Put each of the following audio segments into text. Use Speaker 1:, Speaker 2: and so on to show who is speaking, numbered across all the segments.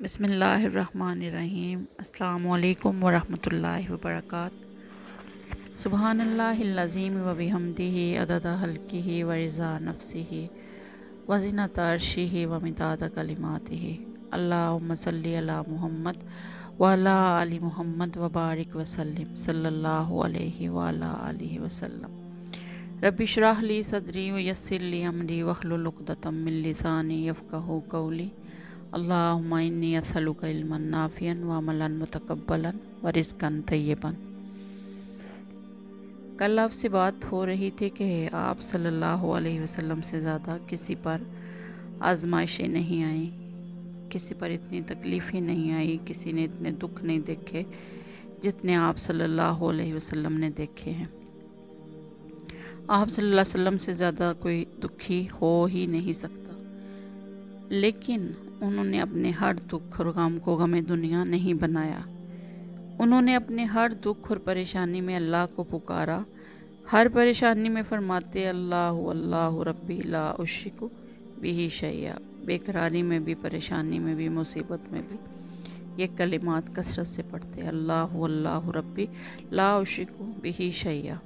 Speaker 1: بسم اللہ الرحمن الرحیم۔ السلام علیکم ورحمۃ اللہ وبرکاتہ۔ سبحان اللہ العظیم و بحمدہ عدد خلقہ و رضا نفسہ و زینت عرشہ و مداد کلماتہ۔ اللہم صلی علی محمد وعلی آل محمد وبارک وسلم صلی اللہ علیہ وعلی آلہ وسلم۔ رب اشرح لی صدری ویسر لی امری واحلل عقدۃ من لسانی یفقہوا قولی۔ اللہم انی اسألک علما نافعا وعملا متقبلا ورزقا طیبا۔ کل آپ سے بات ہو رہی تھی کہ آپ صلی اللہ علیہ وسلم سے زیادہ کسی پر آزمائشیں نہیں آئیں، کسی پر اتنی تکلیفیں نہیں آئی، کسی نے اتنے دکھ نہیں دیکھے جتنے آپ صلی اللہ علیہ وسلم نے دیکھے ہیں۔ آپ صلی اللہ علیہ وسلم سے زیادہ کوئی دکھی ہو ہی نہیں سکتا، لیکن انہوں نے اپنے ہر دکھ اور غم کو غم دنیا نہیں بنایا۔ انہوں نے اپنے ہر دکھ اور پریشانی میں اللہ کو پکارا۔ ہر پریشانی میں فرماتے اللہ اللہ ربی لا اشرک بہ شیئا۔ بے قراری میں بھی، پریشانی میں بھی، مصیبت میں بھی یہ کلمات کثرت سے پڑھتے اللہ اللہ ربی لا اشرک بہ شیئا۔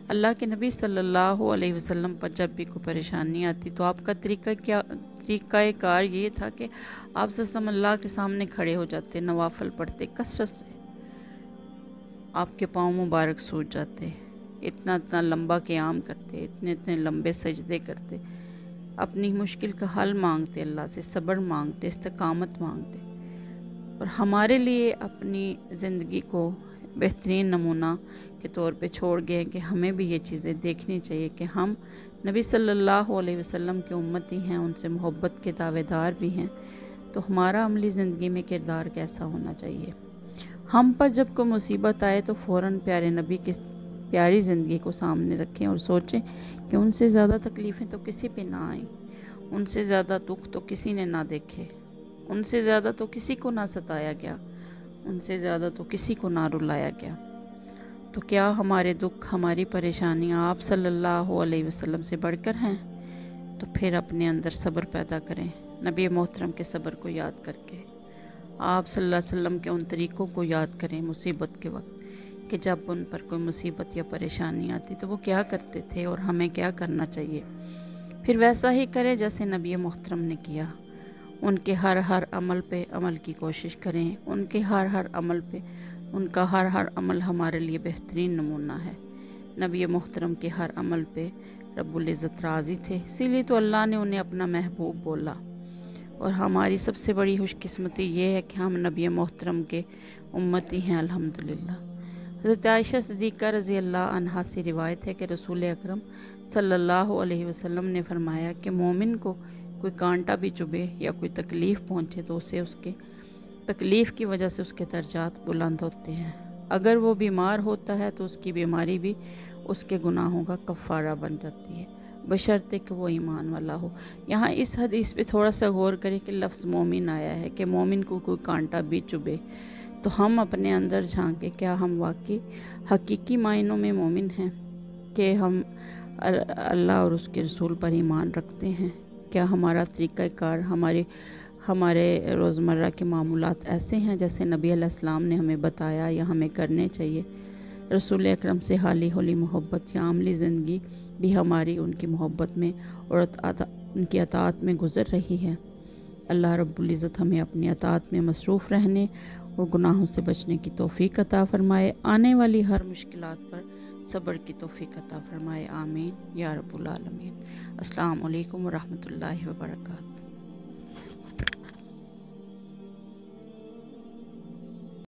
Speaker 1: اللہ کے نبی صلی اللہ علیہ وسلم پر جب بھی کوئی پریشانی آتی تو آپ کا طریقہ کار یہ تھا کہ آپ صلی اللہ علیہ وسلم اللہ کے سامنے کھڑے ہو جاتے، نوافل پڑھتے کثرت سے۔ آپ کے پاؤں مبارک سوج جاتے، اتنا لمبا قیام کرتے، اتنے لمبے سجدے کرتے، اپنی مشکل کا حل مانگتے، اللہ سے صبر مانگتے، استقامت مانگتے، اور ہمارے لیے اپنی زندگی کو بہترین نمونہ کے طور پہ چھوڑ گئے کہ ہمیں بھی یہ چیزیں دیکھنی چاہیے کہ ہم نبی صلی اللہ علیہ وسلم کے امتی ہیں، ان سے محبت کے دعوے دار بھی ہیں، تو ہمارا عملی زندگی میں کردار کیسا ہونا چاہیے۔ ہم پر جب کوئی مصیبت آئے تو فوراً پیارے نبی کی پیاری زندگی کو سامنے رکھیں اور سوچیں کہ ان سے زیادہ تکلیفیں تو کسی پہ نہ آئیں، ان سے زیادہ دکھ تو کسی نے نہ دیکھے، ان سے زیادہ تو کسی کو نہ ستایا گیا، ان سے زیادہ تو کسی کو نہ رلایا گیا۔ تو کیا ہمارے دکھ، ہماری پریشانیاں آپ صلی اللہ علیہ وسلم سے بڑھ کر ہیں؟ تو پھر اپنے اندر صبر پیدا کریں، نبی محترم کے صبر کو یاد کر کے، آپ صلی اللہ علیہ وسلم کے ان طریقوں کو یاد کریں مصیبت کے وقت کہ جب ان پر کوئی مصیبت یا پریشانی آتی تو وہ کیا کرتے تھے اور ہمیں کیا کرنا چاہیے۔ پھر ویسا ہی کریں جیسے نبی محترم نے کیا، ان کے ہر عمل پہ عمل کی کوشش کریں، ان کے ہر عمل پہ ان کا ہر عمل ہمارے لیے بہترین نمونہ ہے۔ نبی محترم کے ہر عمل پہ رب العزت راضی تھے، اسی لیے تو اللہ نے انہیں اپنا محبوب بولا، اور ہماری سب سے بڑی خوش قسمتی یہ ہے کہ ہم نبی محترم کے امتی ہیں الحمدللہ۔ حضرت عائشہ صدیقہ رضی اللہ عنہا سے روایت ہے کہ رسول اکرم صلی اللہ علیہ وسلم نے فرمایا کہ مومن کو کوئی کانٹا بھی چبھے یا کوئی تکلیف پہنچے تو اسے اس کے تکلیف کی وجہ سے اس کے درجات بلند ہوتے ہیں۔ اگر وہ بیمار ہوتا ہے تو اس کی بیماری بھی اس کے گناہوں کا کفارہ بن جاتی ہے، بشرطے کہ وہ ایمان والا ہو۔ یہاں اس حدیث پہ تھوڑا سا غور کریں کہ لفظ مومن آیا ہے کہ مومن کو کوئی کانٹا بھی چبھے، تو ہم اپنے اندر جھانکیں کیا ہم واقعی حقیقی معنوں میں مومن ہیں کہ ہم اللہ اور اس کے رسول پر ایمان رکھتے ہیں؟ کیا ہمارا طریقہ کار، ہمارے روزمرہ کے معمولات ایسے ہیں جیسے نبی علیہ السلام نے ہمیں بتایا یا ہمیں کرنے چاہیے؟ رسول اکرم سے حالی ہولی محبت یا عملی زندگی بھی ہماری ان کی محبت میں اور ان کی اطاعت میں گزر رہی ہے؟ اللہ رب العزت ہمیں اپنی اطاعت میں مصروف رہنے اور گناہوں سے بچنے کی توفیق عطا فرمائے، آنے والی ہر مشکلات پر صبر کی توفیق عطا فرمائے، آمین یا رب العالمین۔ السلام علیکم ورحمۃ اللہ وبرکاتہ۔